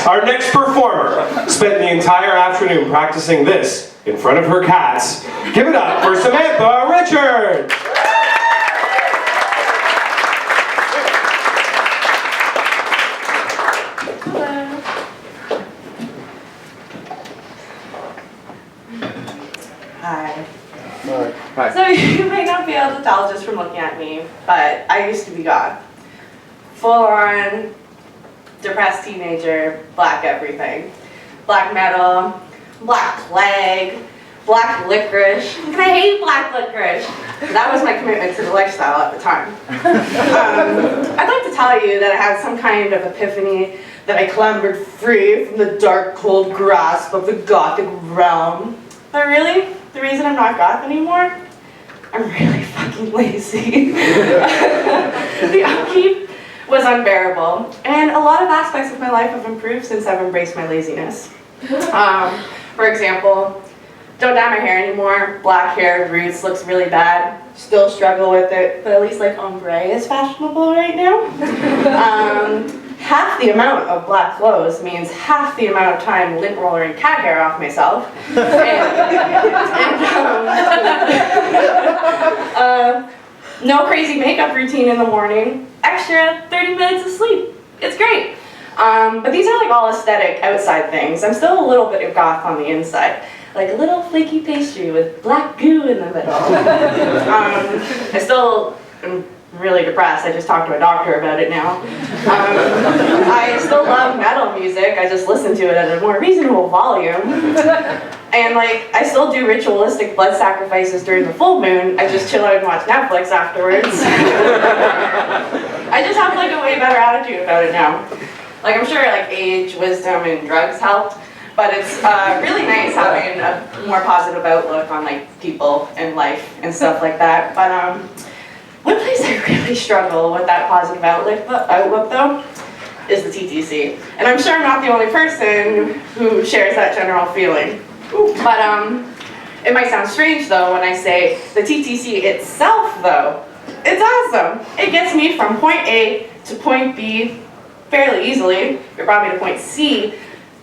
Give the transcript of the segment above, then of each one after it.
Our next performer spent the entire afternoon practicing this in front of her cats. Give it up for Samantha Richards! Hi. Hi. So you might not be able to tell just from looking at me, but I used to be God. Full-on, depressed teenager, black everything. Black metal, black plague, black licorice. And I hate black licorice. That was my commitment to the lifestyle at the time. I'd like to tell you that I had some kind of epiphany, that I clambered free from the dark, cold grasp of the gothic realm. But really, the reason I'm not goth anymore, I'm really fucking lazy. The upkeep was unbearable, and a lot of aspects of my life have improved since I've embraced my laziness. For example, don't dye my hair anymore. Black hair, roots, looks really bad. Still struggle with it, but at least like ombre is fashionable right now. Half the amount of black clothes means half the amount of time lint rollering cat hair off myself. No crazy makeup routine in the morning. Extra 30 minutes of sleep. It's great. But these are like all aesthetic outside things. I'm still a little bit of goth on the inside. Like a little flaky pastry with black goo in the middle. I still am really depressed. I just talked to a doctor about it now. I still love metal music. I just listen to it at a more reasonable volume. And like, I still do ritualistic blood sacrifices during the full moon. I just chill out and watch Netflix afterwards. I just have like a way better attitude about it now. Like I'm sure like age, wisdom, and drugs helped, but it's really nice having a more positive outlook on like people and life and stuff like that. But one place I really struggle with that positive outlook though is the TTC. And I'm sure I'm not the only person who shares that general feeling. But it might sound strange though when I say the TTC itself though, it's awesome. It gets me from point A to point B fairly easily. If it brought me to point C,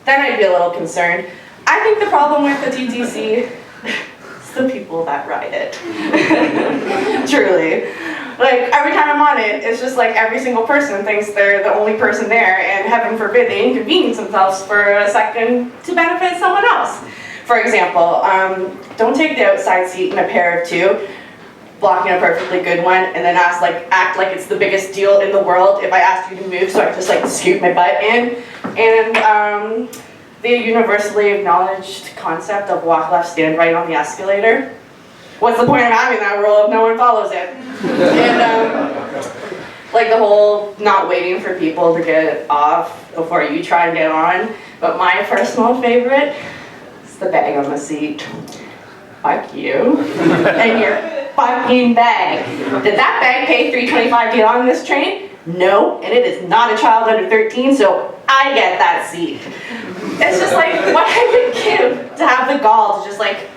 then I'd be a little concerned. I think the problem with the TTC is the people that ride it. Truly. Like, every time I'm on it, it's just like every single person thinks they're the only person there, and heaven forbid they inconvenience themselves for a second to benefit someone else. For example, don't take the outside seat in a pair of two, blocking a perfectly good one, and then act like it's the biggest deal in the world if I asked you to move, so I just like scoot my butt in. And the universally acknowledged concept of walk left, stand right on the escalator. What's the point of having that rule if no one follows it? And like the whole not waiting for people to get off before you try and get on. But my personal favorite is the bag on the seat. Fuck you. And your fucking bag. Did that bag pay $3.25 to get on this train? No, and it is not a child under 13, so I get that seat. It's just like, what I would give to have the gall to just like,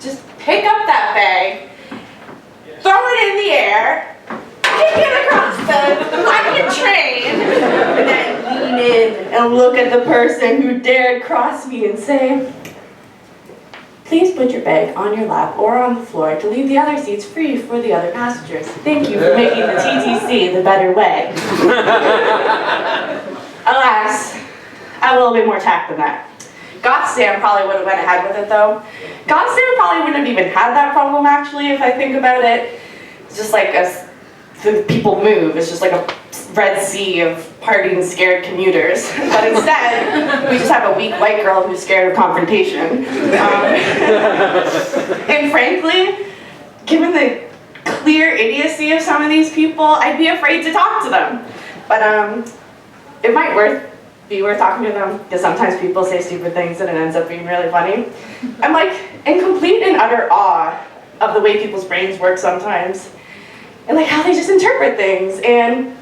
just pick up that bag, throw it in the air, kick it across the fucking train, and then lean in and look at the person who dared cross me and say, please put your bag on your lap or on the floor to leave the other seats free for the other passengers. Thank you for making the TTC the better way. Alas, I have a little bit more tact than that. Gothstam probably would have went ahead with it though. Gothstam probably wouldn't have even had that problem actually if I think about it. It's just like the people move. It's just like a Red Sea of partying scared commuters. But instead, we just have a weak white girl who's scared of confrontation. And frankly, given the clear idiocy of some of these people, I'd be afraid to talk to them. But it might be worth talking to them, because sometimes people say stupid things and it ends up being really funny. I'm like in complete and utter awe of the way people's brains work sometimes, and like how they just interpret things. And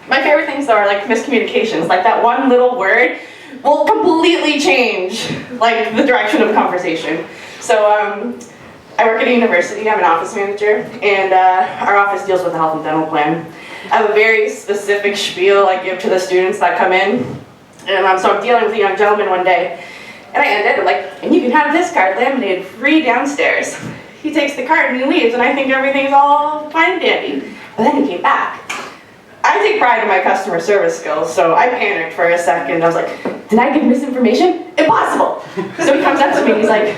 my favorite things though are like miscommunications. Like that one little word will completely change like the direction of a conversation. So I work at a university, I'm an office manager, and our office deals with the health and dental plan. I have a very specific spiel I give to the students that come in. And so I'm dealing with a young gentleman one day, and I ended it like, and you can have this card laminated free downstairs. He takes the card and he leaves, and I think everything's all fine and dandy. But then he came back. I take pride in my customer service skills, so I panicked for a second. I was like, did I give misinformation? Impossible! So he comes up to me and he's like,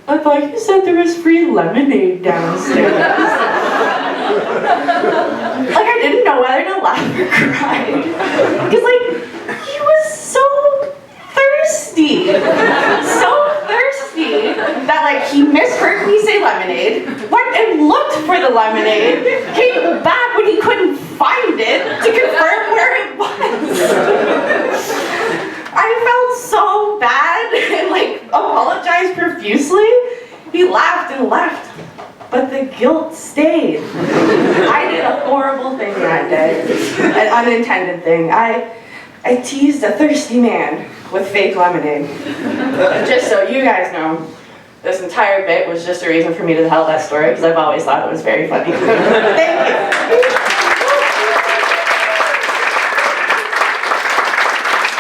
I thought you said there was free lemonade downstairs. Like, I didn't know whether to laugh or cry. Because, like, he was so thirsty. So thirsty that, like, he misheard me say lemonade, went and looked for the lemonade, came back when he couldn't find it to confirm where it was. I felt so bad and, like, apologized profusely. He laughed and left, but the guilt stayed. I did a horrible thing that day, an unintended thing. I teased a thirsty man with fake lemonade. And just so you guys know, this entire bit was just a reason for me to tell that story, because I've always thought it was very funny. Thank you.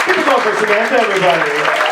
Give it up for Samantha, everybody.